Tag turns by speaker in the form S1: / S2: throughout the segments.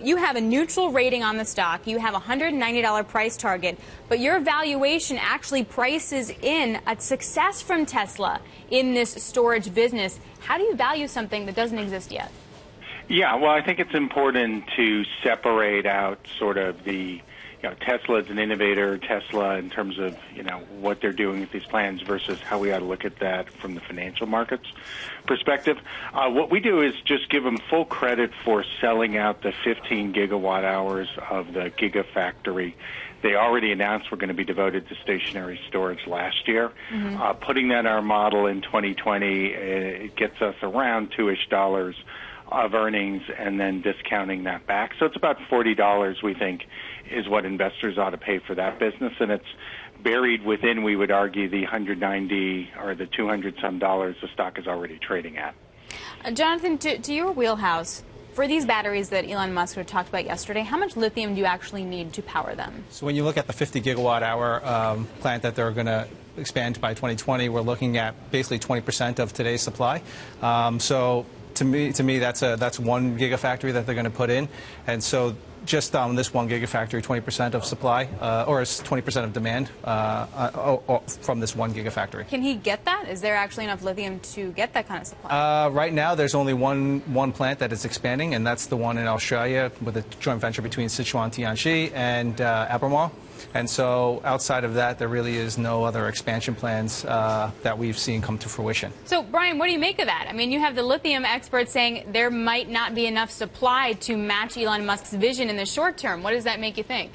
S1: You have a neutral rating on the stock. You have a $190 price target, but your valuation actually prices in a success from Tesla in this storage business. How do you value something that doesn't exist yet?
S2: Yeah, well, I think it's important to separate out sort of the, Tesla as an innovator, Tesla in terms of, what they're doing with these plans versus how we ought to look at that from the financial markets perspective. What we do is just give them full credit for selling out the 15 gigawatt hours of the Gigafactory. They already announced we're going to be devoted to stationary storage last year. Putting that in our model in 2020, it gets us around $2-ish of earnings and then discounting that back. So it's about $40, we think, is what investors ought to pay for that business. And it's buried within, we would argue, the $190 or the $200-some the stock is already trading at.
S1: Jonathan, to your wheelhouse, for these batteries that Elon Musk talked about yesterday, how much lithium do you actually need to power them? So when you look at the 50 gigawatt hour plant that they're going to expand by 2020, we're looking at basically 20% of today's supply. So to me, that's one gigafactory that they're going to put in, and so just on this one gigafactory, 20% of supply, or 20% of demand from this one gigafactory. Can he get that? Is there actually enough lithium to get that kind of supply? Right now, there's only one plant that is expanding, and that's the one in Australia with a joint venture between Sichuan Tianqi and Albemarle. And so outside of that, there really is no other expansion plans that we've seen come to fruition. So, Brian, what do you make of that? I mean, you have the lithium experts saying there might not be enough supply to match Elon Musk's vision in the short term. What does that make you think?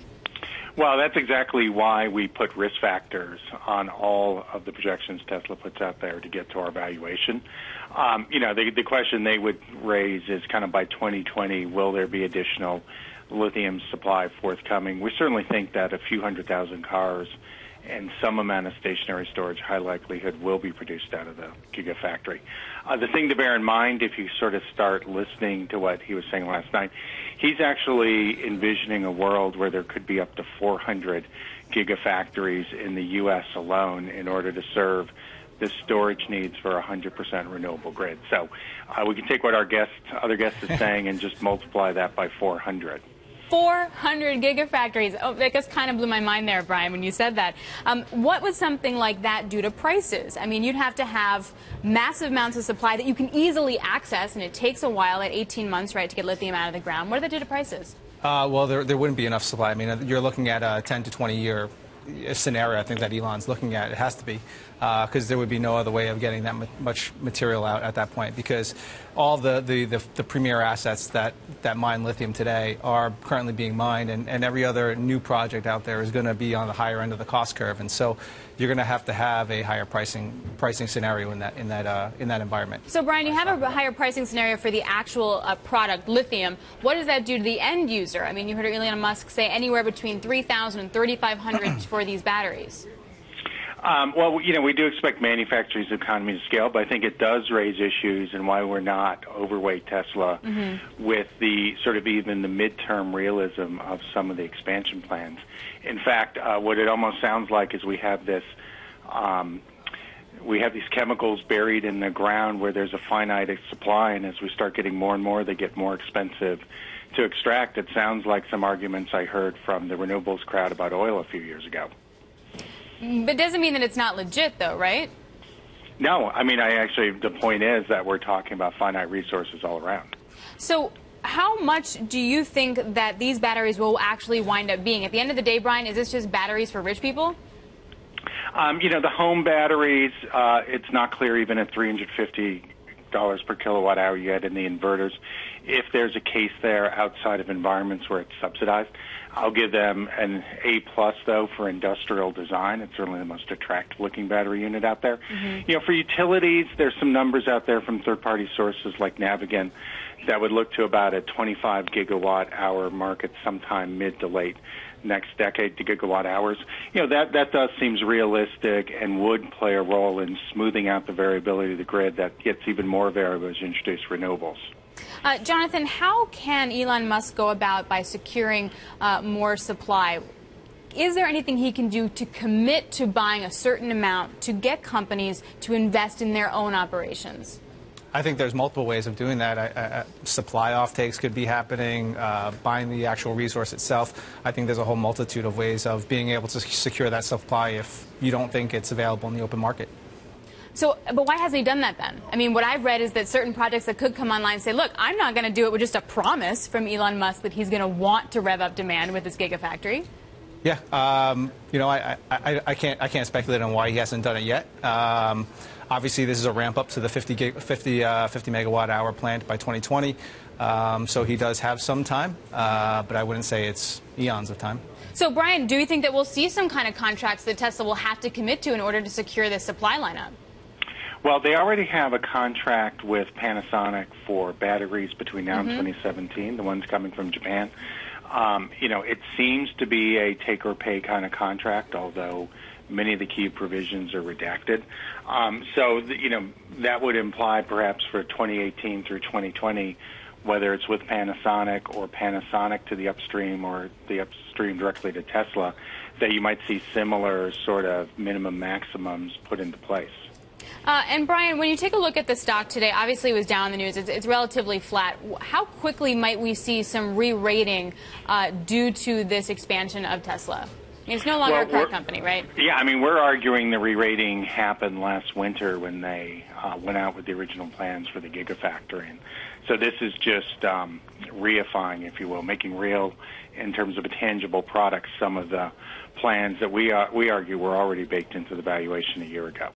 S1: Well, that's exactly why we put risk factors on all of the projections Tesla puts out there to get to our valuation. The question they would raise is kind of by 2020, will there be additional lithium supply forthcoming? We certainly think that a few 100,000 cars and some amount of stationary storage, high likelihood, will be produced out of the Gigafactory. The thing to bear in mind, if you sort of start listening to what he was saying last night, he's actually envisioning a world where there could be up to 400 Gigafactories in the U.S. alone in order to serve the storage needs for a 100% renewable grid. So we can take what our other guest is saying and just multiply that by 400. 400 gigafactories. Oh, that just kind of blew my mind there, Brian, when you said that. What would something like that do to prices? I mean, you'd have to have massive amounts of supply that you can easily access, and it takes a while, at 18 months, right, to get lithium out of the ground. What do that do to prices? Well, there wouldn't be enough supply. I mean, you're looking at a 10 to 20-year scenario, I think, that Elon's looking at. It has to be, because there would be no other way of getting that much material out at that point, because all the premier assets that mine lithium today are currently being mined, and every other new project out there is going to be on the higher end of the cost curve, and so you're going to have a higher pricing scenario in that environment. So, Brian, you have a higher pricing scenario for the actual product, lithium. What does that do to the end user? I mean, you heard Elon Musk say anywhere between $3,000 and $3,500 for these batteries. Well, we do expect manufacturers' economies of scale, but I think it does raise issues and why we're not overweight Tesla with the sort of even the midterm realism of some of the expansion plans. In fact, what it almost sounds like is we have these chemicals buried in the ground where there's a finite supply, and as we start getting more and more, they get more expensive to extract. It sounds like some arguments I heard from the renewables crowd about oil a few years ago. But it doesn't mean that it's not legit, though, right? No. I mean, the point is that we're talking about finite resources all around. So how much do you think that these batteries will actually wind up being? At the end of the day, Brian, is this just batteries for rich people? The home batteries, it's not clear even at $350 per kilowatt hour yet in the inverters if there's a case there outside of environments where it's subsidized. I'll give them an A+, though, for industrial design. It's certainly the most attractive-looking battery unit out there. For utilities, there's some numbers out there from third-party sources like Navigant that would look to about a 25 gigawatt-hour market sometime mid to late next decade to gigawatt hours. That does seems realistic and would play a role in smoothing out the variability of the grid that gets even more variable as you introduce renewables. Jonathan, how can Elon Musk go about by securing more supply? Is there anything he can do to commit to buying a certain amount to get companies to invest in their own operations? I think there's multiple ways of doing that. Supply offtakes could be happening, buying the actual resource itself. I think there's a whole multitude of ways of being able to secure that supply if you don't think it's available in the open market.
S3: So, but why hasn't he done that then? I mean, what I've read is that certain projects that could come online say, look, I'm not going to do it with just a promise from Elon Musk that he's going to want to rev up demand with his gigafactory.
S1: Yeah, I can't speculate on why he hasn't done it yet. Obviously, this is a ramp up to the 50 megawatt hour plant by 2020. So he does have some time, but I wouldn't say it's eons of time.
S3: So, Brian, do you think that we'll see some kind of contracts that Tesla will have to commit to in order to secure this supply lineup?
S2: Well, they already have a contract with Panasonic for batteries between now and 2017, the ones coming from Japan. It seems to be a take-or-pay kind of contract, although many of the key provisions are redacted. That would imply perhaps for 2018 through 2020, whether it's with Panasonic or Panasonic to the upstream or the upstream directly to Tesla, that you might see similar sort of minimum maximums put into place.
S3: And Brian, when you take a look at the stock today, obviously it was down in the news. It's relatively flat. How quickly might we see some re-rating due to this expansion of Tesla? It's no longer a car company, right?
S2: Yeah, I mean, we're arguing the re-rating happened last winter when they went out with the original plans for the Gigafactory. And so this is just reifying, if you will, making real in terms of a tangible product some of the plans that we argue were already baked into the valuation a year ago.